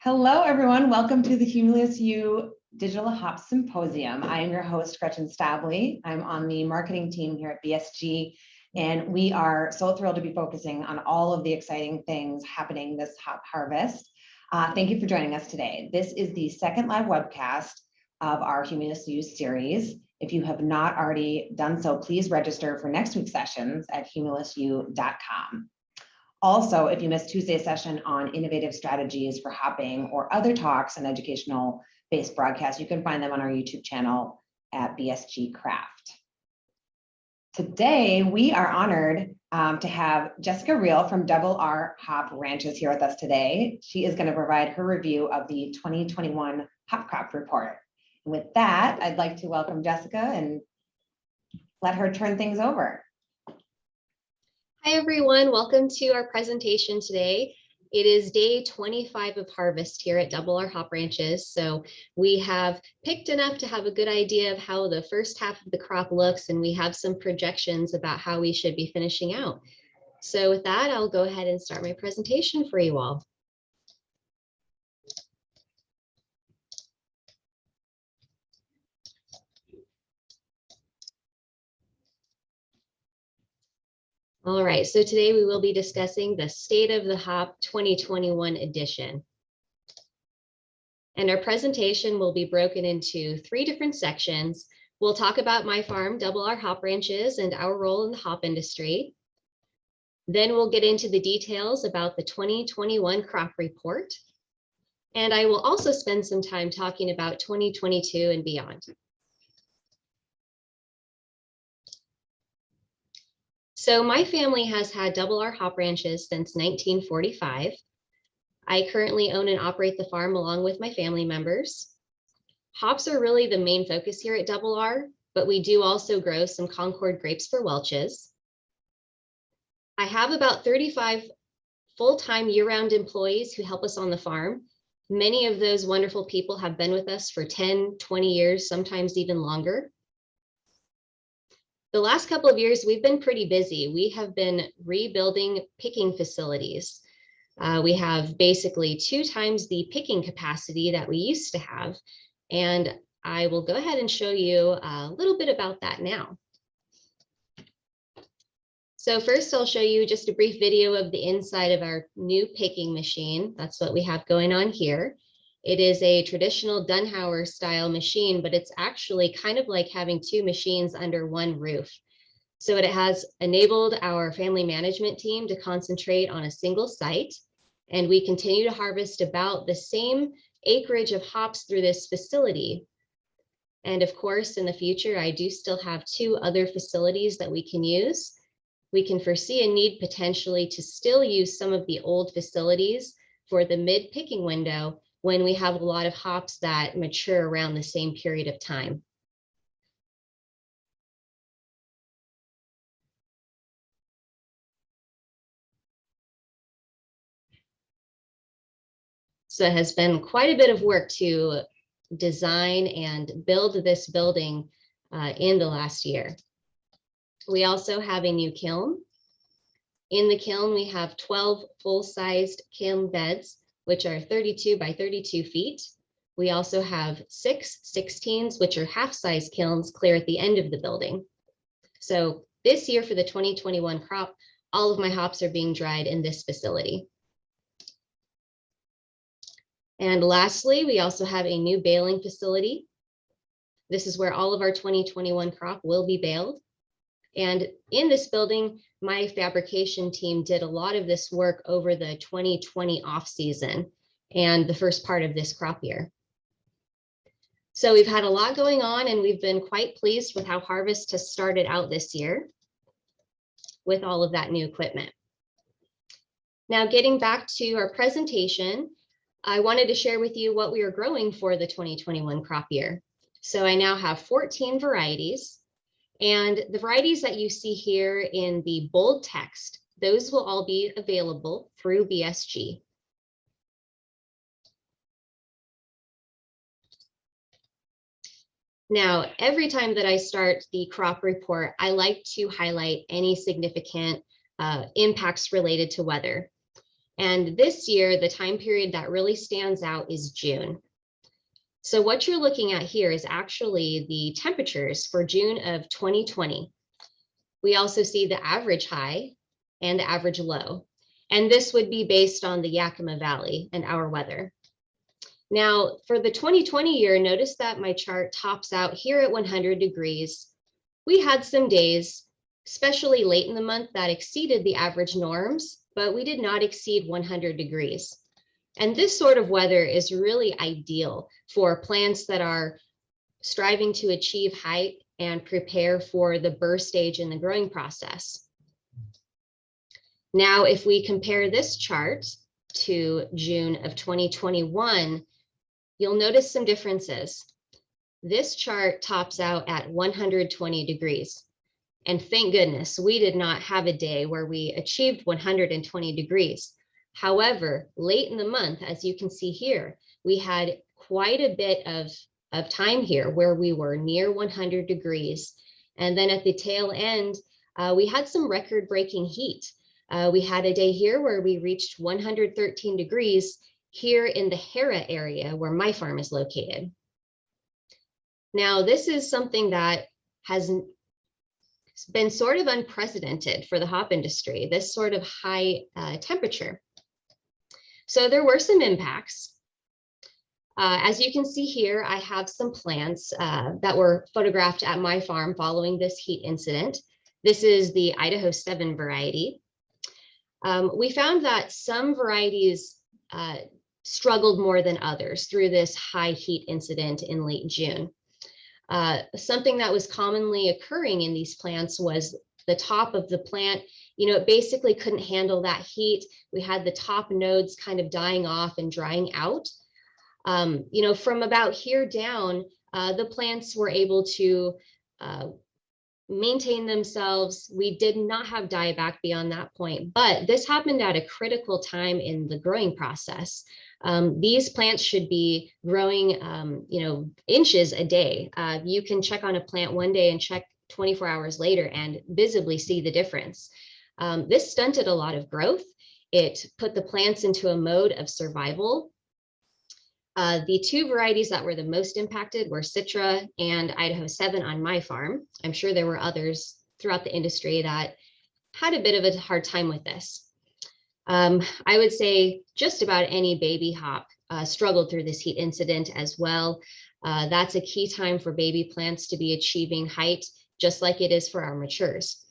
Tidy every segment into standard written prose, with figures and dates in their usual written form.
Hello, everyone. Welcome to the Humulus U Digital Hop Symposium. I am your host, Gretchen Stabley. I'm on the marketing team here at BSG, and we are so thrilled to be focusing on all of the exciting things happening this hop harvest. Thank you for joining us today. This is the second live webcast of our Humulus U series. If you have not already done so, please register for next week's sessions at humulusu.com. Also, if you missed Tuesday's session on innovative strategies for hopping or other talks and educational-based broadcasts, you can find them on our YouTube channel at BSG Craft. Today, we are honored to have Jessica Riel from Double R Hop Ranches here with us today. She is going to provide her review of the 2021 Hop Crop Report. And with that, I'd like to welcome Jessica and let her turn things over. Hi everyone, welcome to our presentation today. It is day 25 of harvest here at Double R Hop Ranches. So we have picked enough to have a good idea of how the first half of the crop looks, and we have some projections about how we should be finishing out. So with that, I'll go ahead and start my presentation for you all. All right, so today we will be discussing the State of the Hop 2021 edition. And our presentation will be broken into 3 different sections. We'll talk about my farm, Double R Hop Ranches, and our role in the hop industry. Then we'll get into the details about the 2021 crop report. And I will also spend some time talking about 2022 and beyond. So my family has had Double R Hop Ranches since 1945. I currently own and operate the farm along with my family members. Hops are really the main focus here at Double R, but we do also grow some Concord grapes for Welch's. I have about 35 full-time year-round employees who help us on the farm. Many of those wonderful people have been with us for 10, 20 years, sometimes even longer. The last couple of years, we've been pretty busy. We have been rebuilding picking facilities. We have basically 2 times the picking capacity that we used to have. And I will go ahead and show you a little bit about that now. So first, I'll show you just a brief video of the inside of our new picking machine. That's what we have going on here. It is a traditional Dunhauer style machine, but it's actually kind of like having 2 machines under one roof. So it has enabled our family management team to concentrate on a single site, and we continue to harvest about the same acreage of hops through this facility. And of course, in the future, I do still have 2 other facilities that we can use. We can foresee a need potentially to still use some of the old facilities for the mid-picking window when we have a lot of hops that mature around the same period of time. So it has been quite a bit of work to design and build this building in the last year. We also have a new kiln. In the kiln, we have 12 full-sized kiln beds, which are 32 by 32 feet. We also have 6 16s, which are half-size kilns clear at the end of the building. So this year for the 2021 crop, all of my hops are being dried in this facility. And lastly, we also have a new baling facility. This is where all of our 2021 crop will be baled. And in this building, my fabrication team did a lot of this work over the 2020 off season and the first part of this crop year. So we've had a lot going on, and we've been quite pleased with how harvest has started out this year with all of that new equipment. Now, getting back to our presentation, I wanted to share with you what we are growing for the 2021 crop year. So I now have 14 varieties. And the varieties that you see here in the bold text, those will all be available through BSG. Now, every time that I start the crop report, I like to highlight any significant impacts related to weather. And this year, the time period that really stands out is June. So what you're looking at here is actually the temperatures for June of 2020. We also see the average high and the average low. And this would be based on the Yakima Valley and our weather. Now, for the 2020 year, notice that my chart tops out here at 100 degrees. We had some days, especially late in the month, that exceeded the average norms, but we did not exceed 100 degrees. And this sort of weather is really ideal for plants that are striving to achieve height and prepare for the burst stage in the growing process. Now, if we compare this chart to June of 2021, you'll notice some differences. This chart tops out at 120 degrees. And thank goodness we did not have a day where we achieved 120 degrees. However, late in the month, as you can see here, we had quite a bit of time here where we were near 100 degrees. And then at the tail end, we had some record-breaking heat. We had a day here where we reached 113 degrees here in the Hera area where my farm is located. Now, this is something that has been sort of unprecedented for the hop industry, this sort of high temperature. So there were some impacts. As you can see here, I have some plants that were photographed at my farm following this heat incident. This is the Idaho 7 variety. We found that some varieties struggled more than others through this high heat incident in late June. Something that was commonly occurring in these plants was the top of the plant, it basically couldn't handle that heat. We had the top nodes kind of dying off and drying out. From about here down, the plants were able to maintain themselves. We did not have dieback beyond that point, but this happened at a critical time in the growing process. These plants should be growing, inches a day. You can check on a plant one day and check 24 hours later and visibly see the difference. This stunted a lot of growth. It put the plants into a mode of survival. The two varieties that were the most impacted were Citra and Idaho 7 on my farm. I'm sure there were others throughout the industry that had a bit of a hard time with this. I would say just about any baby hop struggled through this heat incident as well. That's a key time for baby plants to be achieving height, just like it is for our matures.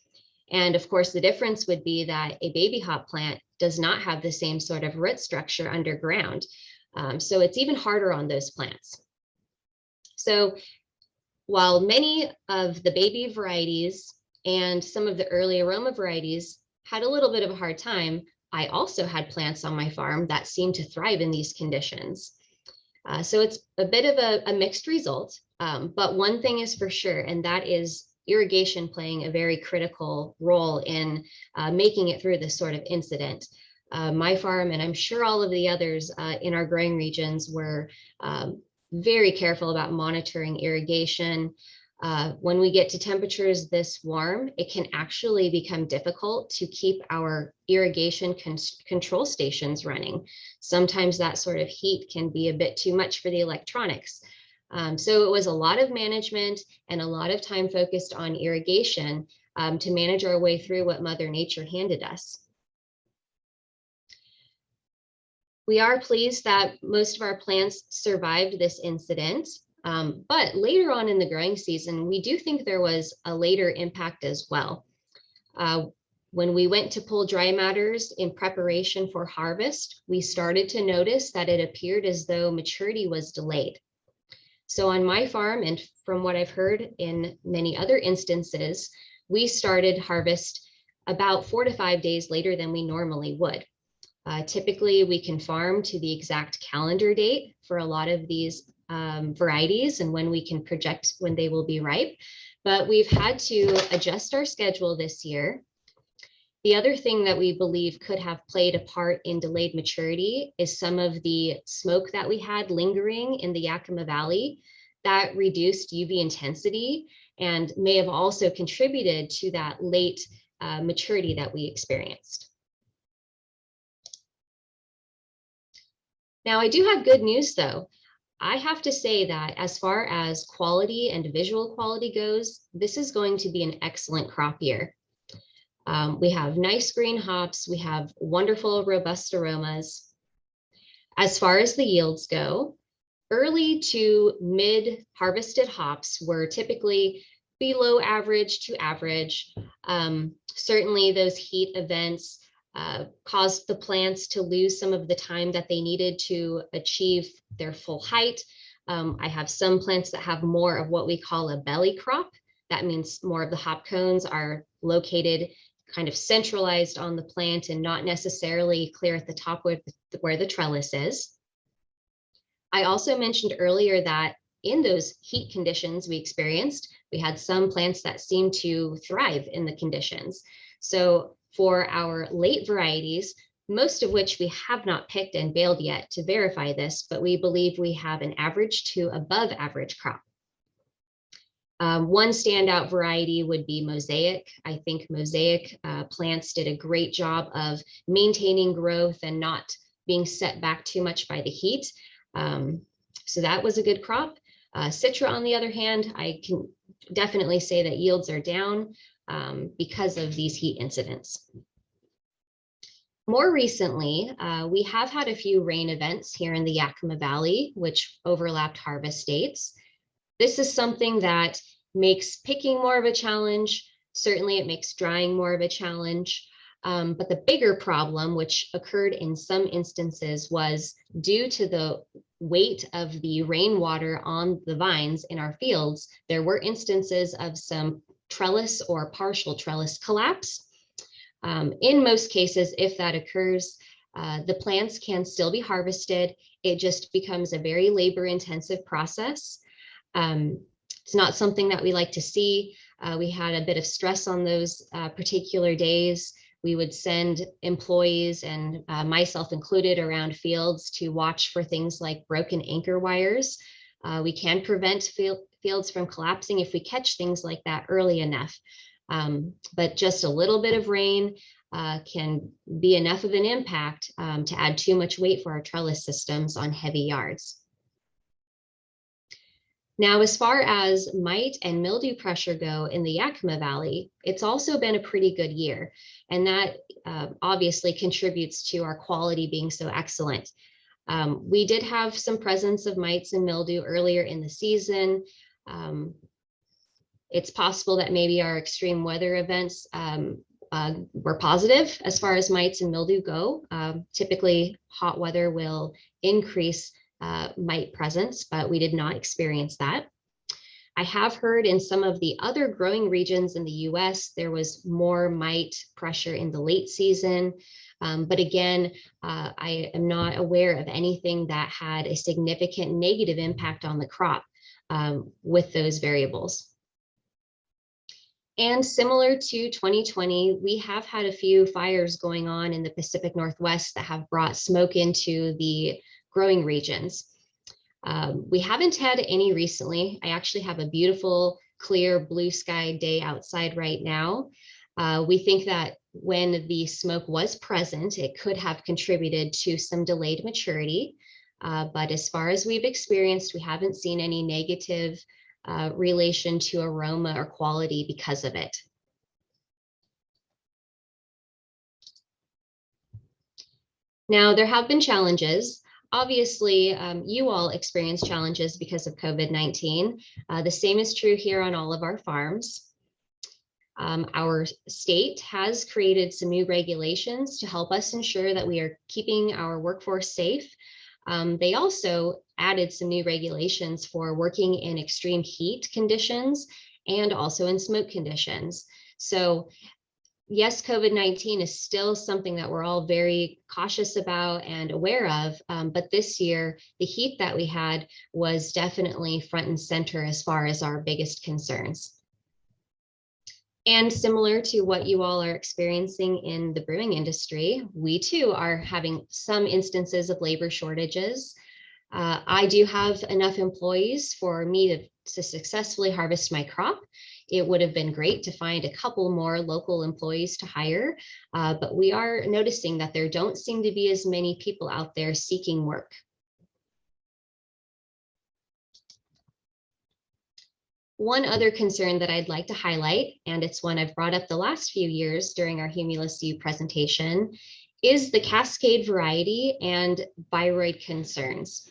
And of course, the difference would be that a baby hop plant does not have the same sort of root structure underground. So it's even harder on those plants. So while many of the baby varieties and some of the early aroma varieties had a little bit of a hard time, I also had plants on my farm that seemed to thrive in these conditions. So it's a bit of a mixed result, but one thing is for sure, and that is irrigation playing a very critical role in making it through this sort of incident. My farm, and I'm sure all of the others in our growing regions, were very careful about monitoring irrigation. When we get to temperatures this warm, it can actually become difficult to keep our irrigation control stations running. Sometimes that sort of heat can be a bit too much for the electronics. So it was a lot of management and a lot of time focused on irrigation to manage our way through what Mother Nature handed us. We are pleased that most of our plants survived this incident, but later on in the growing season, we do think there was a later impact as well. When we went to pull dry matters in preparation for harvest, we started to notice that it appeared as though maturity was delayed. So on my farm, and from what I've heard in many other instances, we started harvest about 4 to 5 days later than we normally would. Typically, we can farm to the exact calendar date for a lot of these varieties and when we can project when they will be ripe, but we've had to adjust our schedule this year. The other thing that we believe could have played a part in delayed maturity is some of the smoke that we had lingering in the Yakima Valley that reduced UV intensity and may have also contributed to that late maturity that we experienced. Now, I do have good news though. I have to say that as far as quality and visual quality goes, this is going to be an excellent crop year. We have nice green hops. We have wonderful, robust aromas. As far as the yields go, early to mid harvested hops were typically below average to average. Certainly those heat events caused the plants to lose some of the time that they needed to achieve their full height. I have some plants that have more of what we call a belly crop. That means more of the hop cones are located kind of centralized on the plant and not necessarily clear at the top where the trellis is. I also mentioned earlier that in those heat conditions we experienced, we had some plants that seemed to thrive in the conditions. So for our late varieties, most of which we have not picked and baled yet to verify this, but we believe we have an average to above average crop. One standout variety would be Mosaic. I think Mosaic plants did a great job of maintaining growth and not being set back too much by the heat. So that was a good crop. Citra, on the other hand, I can definitely say that yields are down because of these heat incidents. More recently, we have had a few rain events here in the Yakima Valley, which overlapped harvest dates. This is something that makes picking more of a challenge. Certainly it makes drying more of a challenge. But the bigger problem, which occurred in some instances, was due to the weight of the rainwater on the vines in our fields. There were instances of some trellis or partial trellis collapse. In most cases, if that occurs, the plants can still be harvested. It just becomes a very labor-intensive process. It's not something that we like to see. We had a bit of stress on those particular days. We would send employees, and myself included, around fields to watch for things like broken anchor wires. We can prevent fields from collapsing if we catch things like that early enough. But just a little bit of rain can be enough of an impact to add too much weight for our trellis systems on heavy yards. Now, as far as mite and mildew pressure go in the Yakima Valley, it's also been a pretty good year. And that obviously contributes to our quality being so excellent. We did have some presence of mites and mildew earlier in the season. It's possible that maybe our extreme weather events were positive as far as mites and mildew go. Typically, hot weather will increase mite presence, but we did not experience that. I have heard in some of the other growing regions in the US, there was more mite pressure in the late season. But again, I am not aware of anything that had a significant negative impact on the crop with those variables. And similar to 2020, we have had a few fires going on in the Pacific Northwest that have brought smoke into the growing regions. We haven't had any recently. I actually have a beautiful, clear blue sky day outside right now. We think that when the smoke was present, it could have contributed to some delayed maturity. But as far as we've experienced, we haven't seen any negative relation to aroma or quality because of it. Now, there have been challenges. Obviously, you all experience challenges because of COVID-19. The same is true here on all of our farms. Our state has created some new regulations to help us ensure that we are keeping our workforce safe. They also added some new regulations for working in extreme heat conditions and also in smoke conditions. So yes, COVID-19 is still something that we're all very cautious about and aware of, but this year, the heat that we had was definitely front and center as far as our biggest concerns. And similar to what you all are experiencing in the brewing industry, we too are having some instances of labor shortages. I do have enough employees for me to successfully harvest my crop. It would have been great to find a couple more local employees to hire, but we are noticing that there don't seem to be as many people out there seeking work. One other concern that I'd like to highlight, and it's one I've brought up the last few years during our Humulus U presentation, is the Cascade variety and viroid concerns.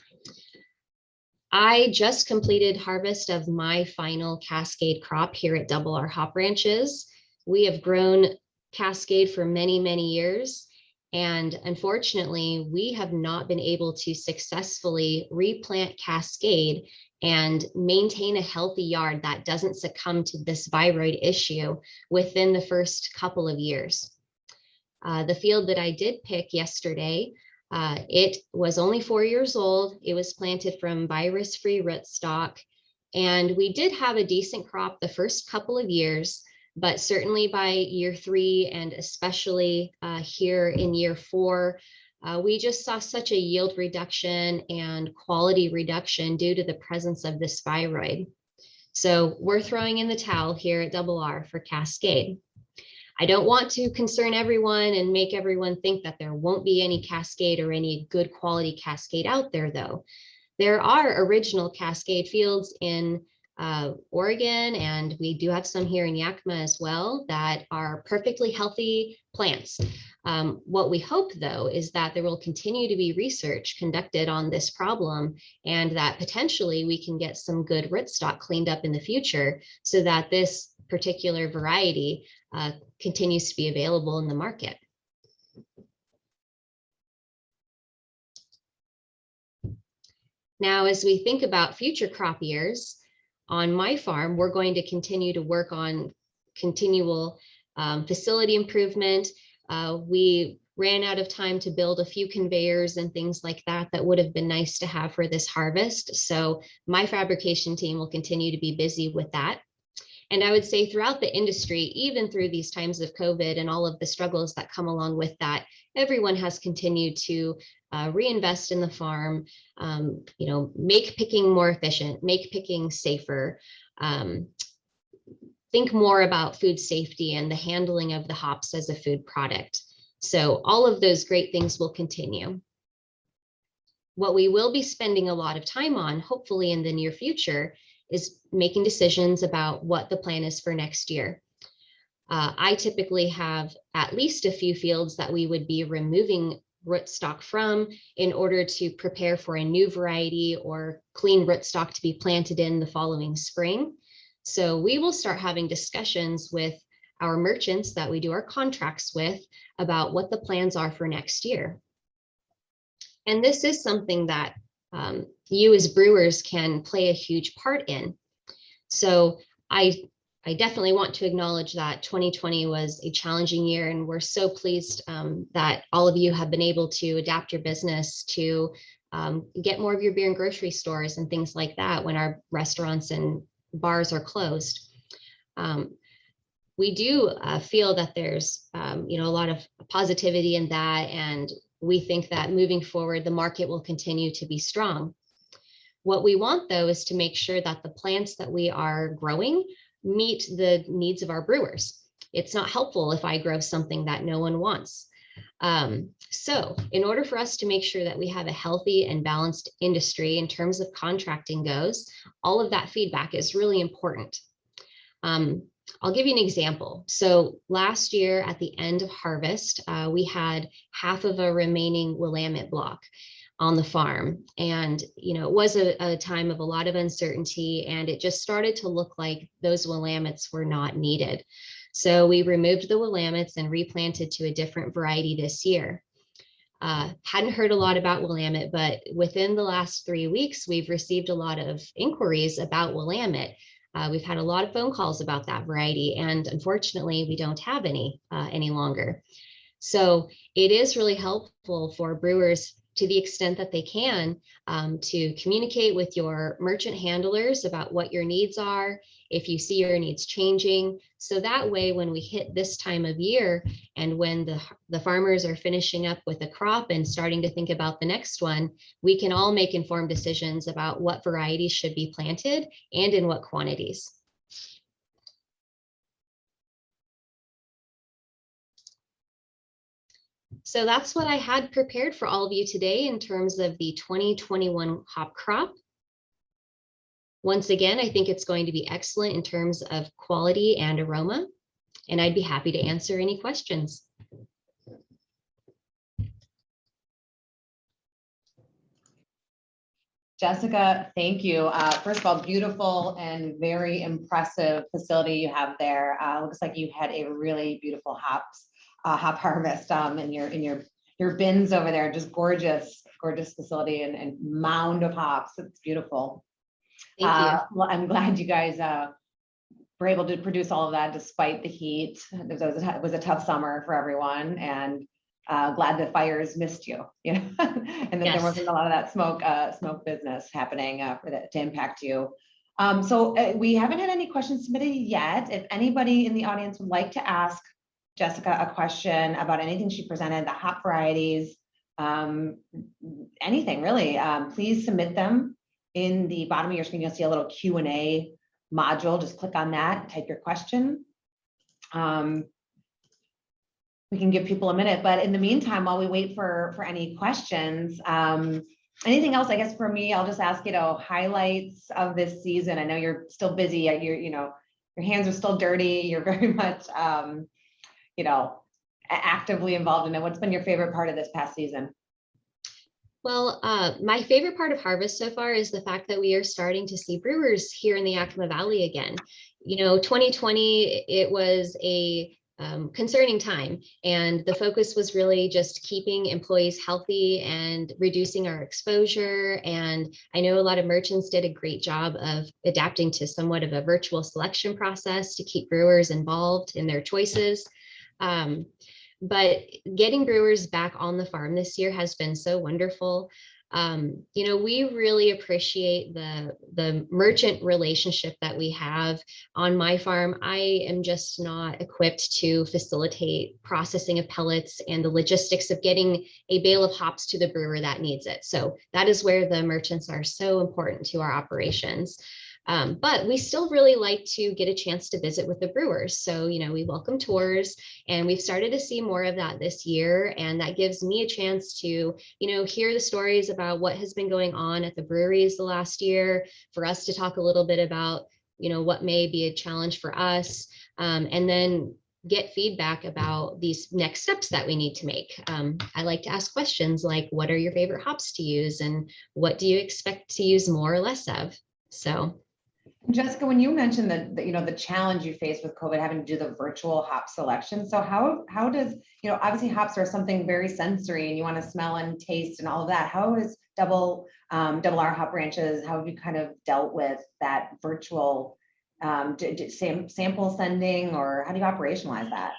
I just completed harvest of my final Cascade crop here at Double R Hop Ranches. We have grown Cascade for many, many years. And unfortunately, we have not been able to successfully replant Cascade and maintain a healthy yard that doesn't succumb to this viroid issue within the first couple of years. The field that I did pick yesterday, it was only 4 years old. It was planted from virus-free rootstock, and we did have a decent crop the first couple of years, but certainly by year 3, and especially here in year 4, we just saw such a yield reduction and quality reduction due to the presence of this viroid. So we're throwing in the towel here at Double R for Cascade. I don't want to concern everyone and make everyone think that there won't be any Cascade or any good quality Cascade out there, though. There are original Cascade fields in Oregon, and we do have some here in Yakima as well that are perfectly healthy plants. What we hope, though, is that there will continue to be research conducted on this problem, and that potentially we can get some good rootstock cleaned up in the future so that this particular variety continues to be available in the market. Now, as we think about future crop years, on my farm, we're going to continue to work on continual facility improvement. We ran out of time to build a few conveyors and things like that that would have been nice to have for this harvest. So my fabrication team will continue to be busy with that. And I would say throughout the industry, even through these times of COVID and all of the struggles that come along with that, everyone has continued to reinvest in the farm, make picking more efficient, make picking safer, think more about food safety and the handling of the hops as a food product. So all of those great things will continue. What we will be spending a lot of time on, hopefully in the near future, is making decisions about what the plan is for next year. I typically have at least a few fields that we would be removing rootstock from in order to prepare for a new variety or clean rootstock to be planted in the following spring. So we will start having discussions with our merchants that we do our contracts with about what the plans are for next year. And this is something that you as brewers can play a huge part in. So I definitely want to acknowledge that 2020 was a challenging year, and we're so pleased that all of you have been able to adapt your business to get more of your beer in grocery stores and things like that when our restaurants and bars are closed. We do feel that there's a lot of positivity in that, and we think that moving forward, the market will continue to be strong. What we want, though, is to make sure that the plants that we are growing meet the needs of our brewers. It's not helpful if I grow something that no one wants. So in order for us to make sure that we have a healthy and balanced industry in terms of contracting goes, all of that feedback is really important. I'll give you an example. So last year at the end of harvest, we had half of a remaining Willamette block on the farm. And, it was a time of a lot of uncertainty, and it just started to look like those Willamettes were not needed. So we removed the Willamettes and replanted to a different variety this year. Hadn't heard a lot about Willamette, but within the last 3 weeks, we've received a lot of inquiries about Willamette. We've had a lot of phone calls about that variety, and unfortunately, we don't have any longer. So it is really helpful for brewers, to the extent that they can, to communicate with your merchant handlers about what your needs are, if you see your needs changing. So that way, when we hit this time of year and when the farmers are finishing up with a crop and starting to think about the next one, we can all make informed decisions about what varieties should be planted and in what quantities. So that's what I had prepared for all of you today in terms of the 2021 hop crop. Once again, I think it's going to be excellent in terms of quality and aroma, and I'd be happy to answer any questions. Jessica, thank you. First of all, beautiful and very impressive facility you have there. Looks like you had a really beautiful hop harvest in your bins over there. Just gorgeous, gorgeous facility and mound of hops. It's beautiful. Thank you. Well, I'm glad you guys were able to produce all of that despite the heat. It was a tough summer for everyone, and glad the fires missed you, and that Yes. there wasn't a lot of that smoke business happening for that to impact you. So we haven't had any questions submitted yet. If anybody in the audience would like to ask Jessica a question about anything she presented, the hop varieties, anything really, please submit them. In the bottom of your screen, you'll see a little Q&A module. Just click on that, type your question. We can give people a minute, but in the meantime, while we wait for any questions, anything else, I guess for me, I'll just ask, highlights of this season. I know you're still busy, your hands are still dirty. You're very much, actively involved in it. What's been your favorite part of this past season? Well, my favorite part of harvest so far is the fact that we are starting to see brewers here in the Yakima Valley again. 2020, it was a concerning time, and the focus was really just keeping employees healthy and reducing our exposure. And I know a lot of merchants did a great job of adapting to somewhat of a virtual selection process to keep brewers involved in their choices. But getting brewers back on the farm this year has been so wonderful. We really appreciate the merchant relationship that we have on my farm. I am just not equipped to facilitate processing of pellets and the logistics of getting a bale of hops to the brewer that needs it. So that is where the merchants are so important to our operations. But we still really like to get a chance to visit with the brewers. So, we welcome tours, and we've started to see more of that this year. And that gives me a chance to, hear the stories about what has been going on at the breweries the last year, for us to talk a little bit about, what may be a challenge for us, and then get feedback about these next steps that we need to make. I like to ask questions like, what are your favorite hops to use? And what do you expect to use more or less of? So. Jessica, when you mentioned the challenge you faced with COVID, having to do the virtual hop selection. So how does, obviously hops are something very sensory and you want to smell and taste and all of that. How is double R hop branches, how have you kind of dealt with that virtual sample sending, or how do you operationalize that?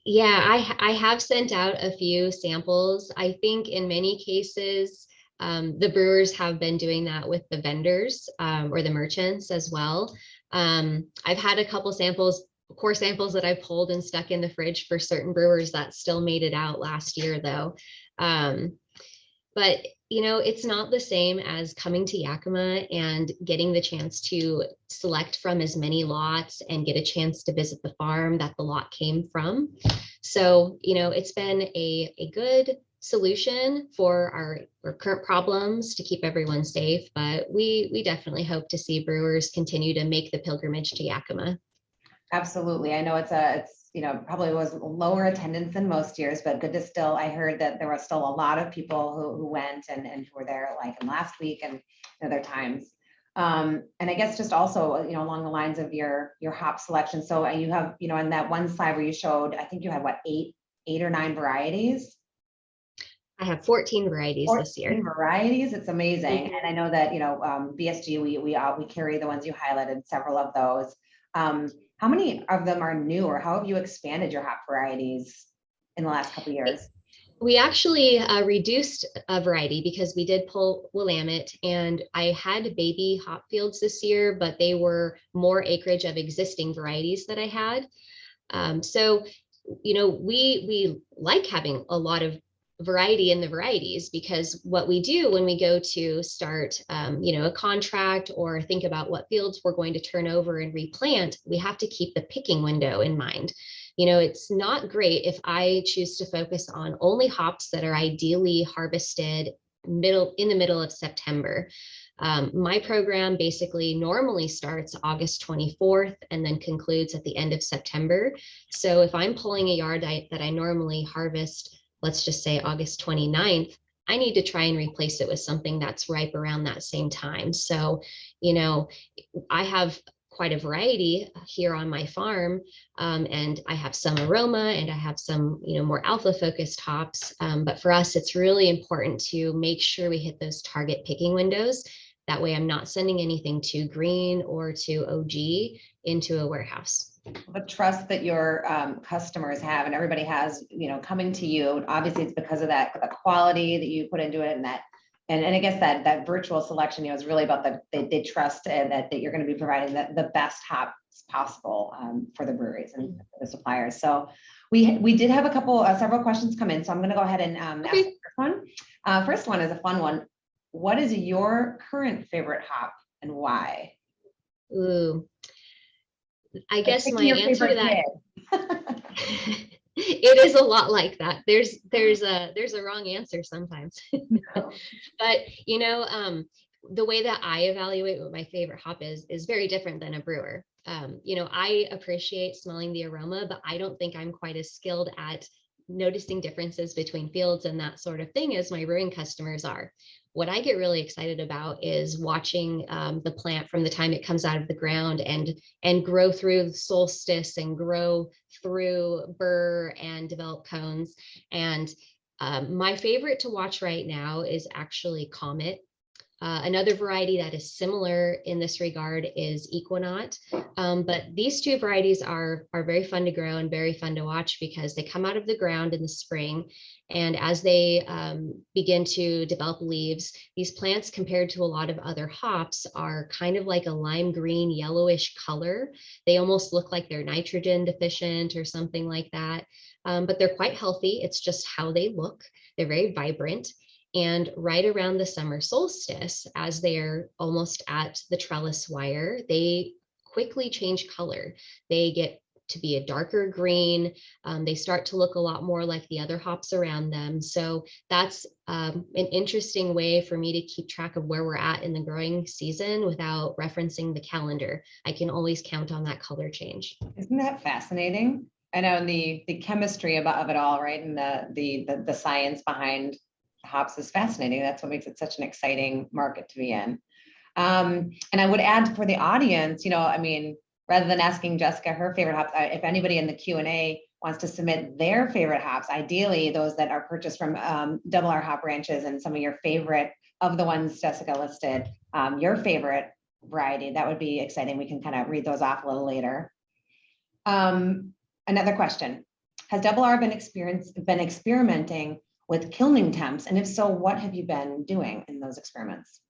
Yeah, I have sent out a few samples. I think in many cases, the brewers have been doing that with the vendors or the merchants as well. I've had a couple core samples that I pulled and stuck in the fridge for certain brewers that still made it out last year though. But it's not the same as coming to Yakima and getting the chance to select from as many lots and get a chance to visit the farm that the lot came from. So, it's been a good solution for our current problems to keep everyone safe, but we definitely hope to see brewers continue to make the pilgrimage to Yakima. Absolutely. I know it's probably was lower attendance than most years, but good to still, I heard that there was still a lot of people who went and who were there like in last week and other times. And I guess just also, along the lines of your hop selection. So you have, in that one slide where you showed, I think you had what, eight or nine varieties? I have 14 varieties this year. 14 varieties, it's amazing. And I know that, BSG, we carry the ones you highlighted, several of those. How many of them are new, or how have you expanded your hop varieties in the last couple of years? We actually reduced a variety because we did pull Willamette, and I had baby hop fields this year, but they were more acreage of existing varieties that I had. So, we like having a lot of variety in the varieties, because what we do when we go to start, a contract or think about what fields we're going to turn over and replant, we have to keep the picking window in mind. It's not great if I choose to focus on only hops that are ideally harvested in the middle of September. My program basically normally starts August 24th and then concludes at the end of September. So if I'm pulling a yard that I normally harvest, let's just say August 29th, I need to try and replace it with something that's ripe around that same time. So, I have quite a variety here on my farm, and I have some aroma and I have some, more alpha focused hops. But for us, it's really important to make sure we hit those target picking windows. That way I'm not sending anything too green or too OG into a warehouse. The trust that your customers have and everybody has, coming to you, obviously it's because of that, the quality that you put into it, and that, and I guess that virtual selection, is really about they trust and that you're going to be providing the best hops possible for the breweries and the suppliers. So we did have several questions come in, so I'm going to go ahead and ask the first one. First one is a fun one. What is your current favorite hop and why? Ooh. I guess my answer to that, it is a lot like that. There's a wrong answer sometimes. But the way that I evaluate what my favorite hop is very different than a brewer. I appreciate smelling the aroma, but I don't think I'm quite as skilled at noticing differences between fields and that sort of thing as my brewing customers are. What I get really excited about is watching the plant from the time it comes out of the ground and grow through solstice and grow through burr and develop cones. And my favorite to watch right now is actually Comet. Another variety that is similar in this regard is Equinaut. But these two varieties are very fun to grow and very fun to watch because they come out of the ground in the spring. And as they begin to develop leaves, these plants, compared to a lot of other hops, are kind of like a lime green, yellowish color. They almost look like they're nitrogen deficient or something like that. But they're quite healthy. It's just how they look. They're very vibrant. And right around the summer solstice, as they're almost at the trellis wire, they quickly change color. They get to be a darker green. They start to look a lot more like the other hops around them. So that's an interesting way for me to keep track of where we're at in the growing season without referencing the calendar. I can always count on that color change. Isn't that fascinating? I know the chemistry of it all, right? And the science behind hops is fascinating. That's what makes it such an exciting market to be in. And I would add for the audience, rather than asking Jessica her favorite hops, if anybody in the Q&A wants to submit their favorite hops, ideally those that are purchased from Double R Hop Ranches and some of your favorite of the ones Jessica listed, your favorite variety, that would be exciting. We can kind of read those off a little later. Another question: has Double R been experimenting with kilning temps? And if so, what have you been doing in those experiments?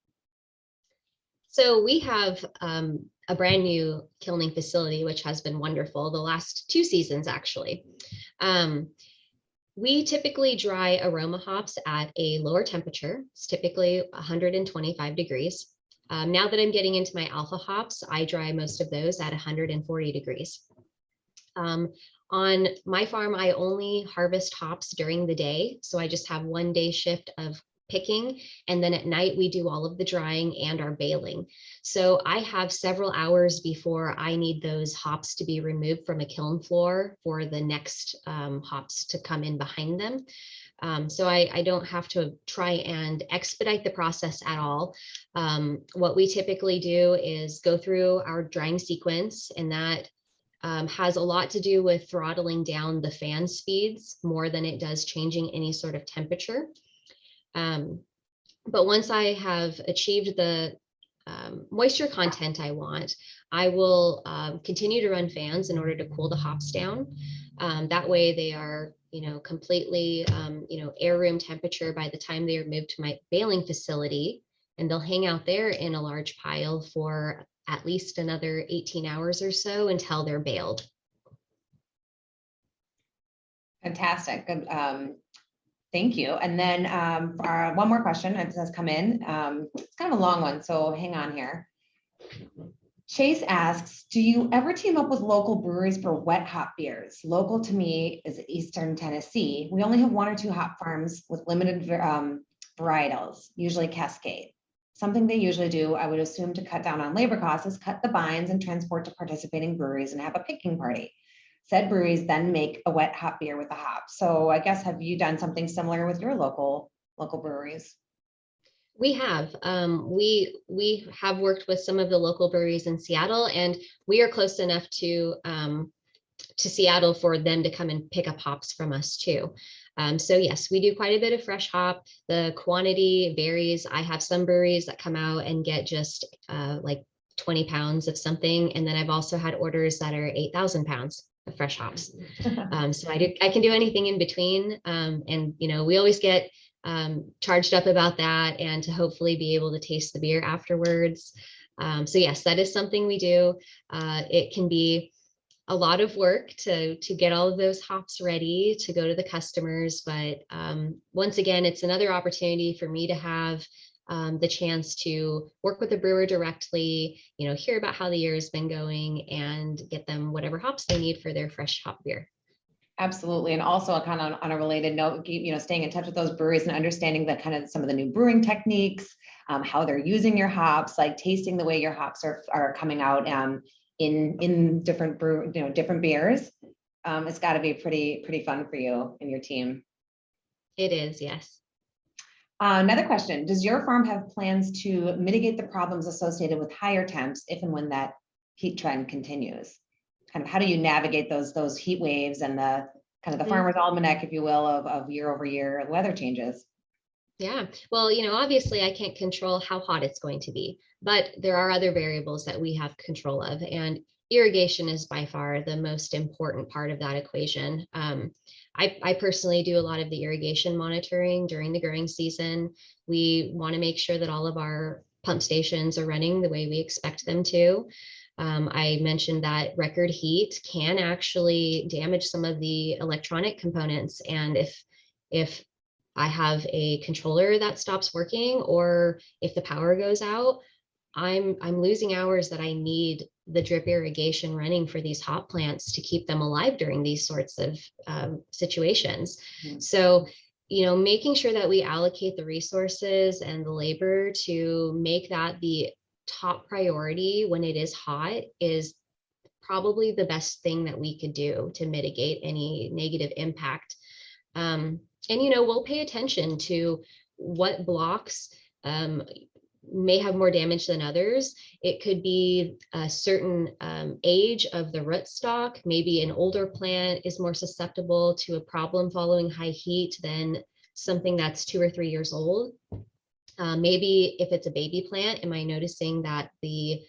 So we have a brand new kilning facility, which has been wonderful the last 2 seasons, actually. We typically dry aroma hops at a lower temperature. It's typically 125 degrees. Now that I'm getting into my alpha hops, I dry most of those at 140 degrees. On my farm, I only harvest hops during the day. So I just have 1 day shift of picking. And then at night, we do all of the drying and our baling. So I have several hours before I need those hops to be removed from a kiln floor for the next hops to come in behind them. So I don't have to try and expedite the process at all. What we typically do is go through our drying sequence, and that has a lot to do with throttling down the fan speeds more than it does changing any sort of temperature. But once I have achieved the moisture content I want, I will continue to run fans in order to cool the hops down. That way they are, completely, air room temperature by the time they are moved to my baling facility, and they'll hang out there in a large pile for at least another 18 hours or so until they're baled. Fantastic. Good. Thank you. And then one more question that has come in. It's kind of a long one, so hang on here. Chase asks, do you ever team up with local breweries for wet hop beers? Local to me is Eastern Tennessee. We only have 1 or 2 hop farms with limited varietals, usually Cascade. Something they usually do, I would assume, to cut down on labor costs is cut the vines and transport to participating breweries and have a picking party. Said breweries then make a wet hop beer with the hops. So I guess, have you done something similar with your local breweries? We have. We have worked with some of the local breweries in Seattle, and we are close enough to Seattle for them to come and pick up hops from us too. So yes, we do quite a bit of fresh hop. The quantity varies. I have some breweries that come out and get just like 20 pounds of something. And then I've also had orders that are 8,000 pounds of fresh hops. So I can do anything in between. And, we always get charged up about that, and to hopefully be able to taste the beer afterwards. So yes, that is something we do. It can be a lot of work to get all of those hops ready to go to the customers. But once again, it's another opportunity for me to have the chance to work with the brewer directly, hear about how the year has been going, and get them whatever hops they need for their fresh hop beer. Absolutely. And also kind of on a related note, staying in touch with those breweries and understanding the kind of some of the new brewing techniques, how they're using your hops, like tasting the way your hops are coming out in different different beers. It's got to be pretty fun for you and your team. It is, yes. Another question: does your farm have plans to mitigate the problems associated with higher temps if and when that heat trend continues? Kind of how do you navigate those heat waves and the kind of the farmer's almanac, if you will, of year over year weather changes? Yeah, well, obviously I can't control how hot it's going to be, but there are other variables that we have control of, and irrigation is by far the most important part of that equation. I personally do a lot of the irrigation monitoring during the growing season. We want to make sure that all of our pump stations are running the way we expect them to. I mentioned that record heat can actually damage some of the electronic components. And if I have a controller that stops working, or if the power goes out, I'm losing hours that I need the drip irrigation running for these hop plants to keep them alive during these sorts of situations. Mm-hmm. So, making sure that we allocate the resources and the labor to make that the top priority when it is hot is probably the best thing that we could do to mitigate any negative impact. And we'll pay attention to what blocks may have more damage than others. It could be a certain age of the rootstock. Maybe an older plant is more susceptible to a problem following high heat than something that's 2 or 3 years old. Maybe if it's a baby plant, am I noticing that the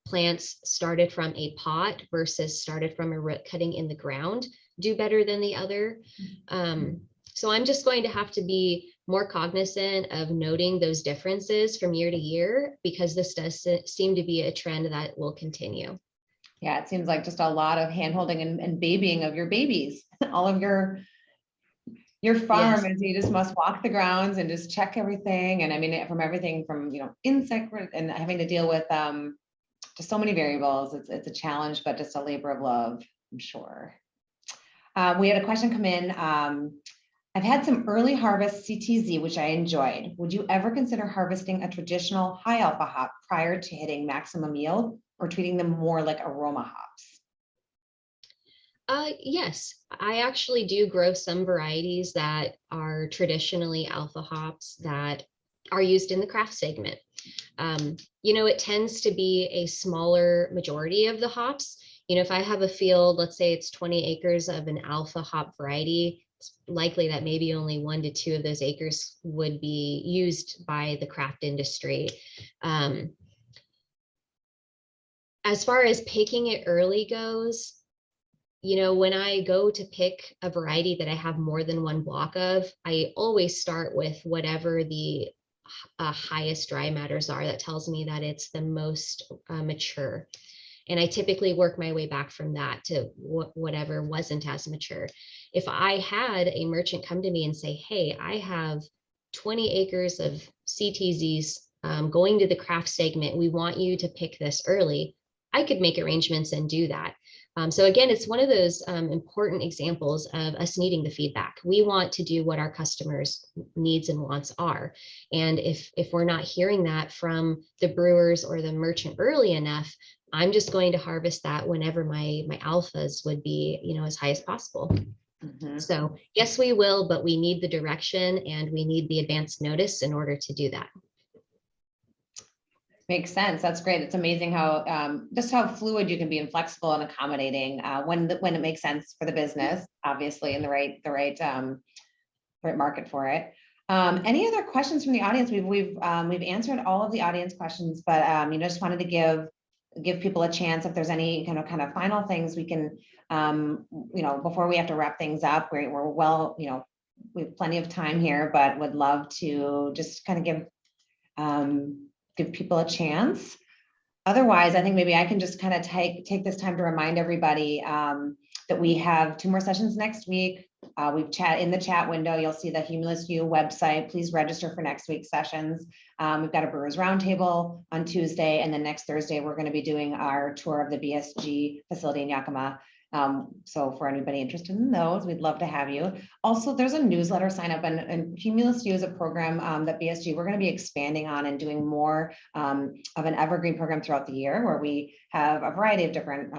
plants started from a pot versus started from a root cutting in the ground do better than the other? So I'm just going to have to be more cognizant of noting those differences from year to year, because this does seem to be a trend that will continue. Yeah, it seems like just a lot of handholding and babying of your babies. All of your farm is, you just must walk the grounds and just check everything. And I mean, from everything from, insect and having to deal with just so many variables. It's a challenge, but just a labor of love, I'm sure. We had a question come in. I've had some early harvest CTZ, which I enjoyed. Would you ever consider harvesting a traditional high alpha hop prior to hitting maximum yield, or treating them more like aroma hops? Yes, I actually do grow some varieties that are traditionally alpha hops that are used in the craft segment. It tends to be a smaller majority of the hops. If I have a field, let's say it's 20 acres of an alpha hop variety, it's likely that maybe only 1 to 2 of those acres would be used by the craft industry. As far as picking it early goes, when I go to pick a variety that I have more than one block of, I always start with whatever the highest dry matters are. That tells me that it's the most mature. And I typically work my way back from that to whatever wasn't as mature. If I had a merchant come to me and say, hey, I have 20 acres of CTZs going to the craft segment, we want you to pick this early, I could make arrangements and do that. So again, it's one of those important examples of us needing the feedback. We want to do what our customers' needs and wants are. And if we're not hearing that from the brewers or the merchant early enough, I'm just going to harvest that whenever my alphas would be, as high as possible. So yes, we will, but we need the direction and we need the advance notice in order to do that. Makes sense. That's great. It's amazing how just how fluid you can be and flexible and accommodating when it makes sense for the business, obviously, in the right market for it. Any other questions from the audience? We've answered all of the audience questions, but just wanted to give people a chance if there's any kind of final things we can before we have to wrap things up. We're well, we have plenty of time here, but would love to just kind of give people a chance. Otherwise, I think maybe I can just kind of take this time to remind everybody that we have 2 more sessions next week. We've in the chat window, you'll see the Humulus U website. Please register for next week's sessions. We've got a Brewers Roundtable on Tuesday, and then next Thursday, we're going to be doing our tour of the BSG facility in Yakima. So for anybody interested in those, we'd love to have you. Also, there's a newsletter sign up, and Humulus U is a program that BSG, we're going to be expanding on and doing more of an evergreen program throughout the year, where we have a variety of different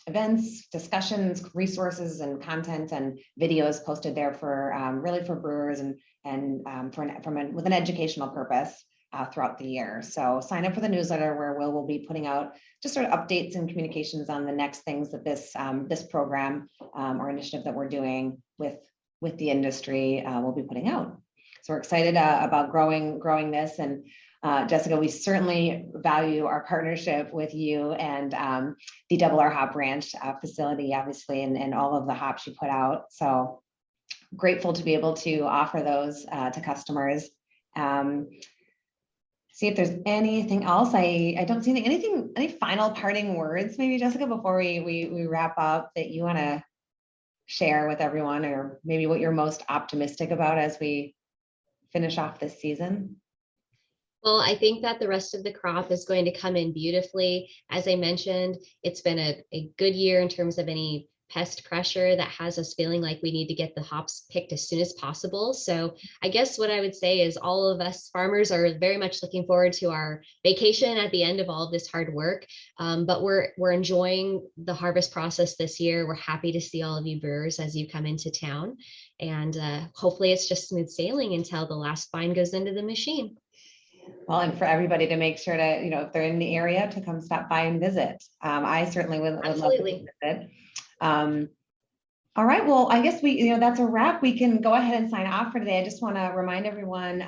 events, discussions, resources, and content and videos posted there for really for brewers and with an educational purpose throughout the year. So sign up for the newsletter, where we'll be putting out just sort of updates and communications on the next things that this program or initiative that we're doing with the industry will be putting out. So we're excited about growing this. And Jessica, we certainly value our partnership with you and the Double R Hop Ranch facility, obviously, and all of the hops you put out. So grateful to be able to offer those to customers. See if there's anything else. I don't see any final parting words, maybe, Jessica, before we wrap up, that you want to share with everyone, or maybe what you're most optimistic about as we finish off this season. Well, I think that the rest of the crop is going to come in beautifully. As I mentioned, it's been a good year in terms of any pest pressure that has us feeling like we need to get the hops picked as soon as possible. So I guess what I would say is all of us farmers are very much looking forward to our vacation at the end of all of this hard work. But we're enjoying the harvest process this year. We're happy to see all of you brewers as you come into town. And hopefully it's just smooth sailing until the last vine goes into the machine. Well, and for everybody to make sure to, if they're in the area, to come stop by and visit. I certainly would love to visit. All right, well, I guess that's a wrap. We can go ahead and sign off for today. I just want to remind everyone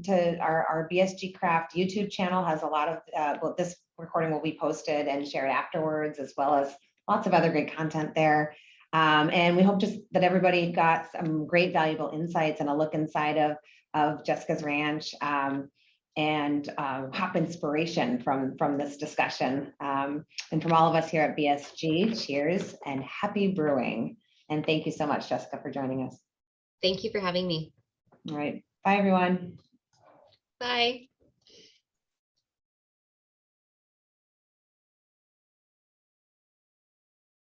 to our BSG Craft YouTube channel has a lot of this recording will be posted and shared afterwards, as well as lots of other great content there. And we hope just that everybody got some great valuable insights and a look inside of Jessica's ranch and hop inspiration from this discussion. And from all of us here at BSG, cheers and happy brewing. And thank you so much, Jessica, for joining us. Thank you for having me. All right. Bye, everyone. Bye.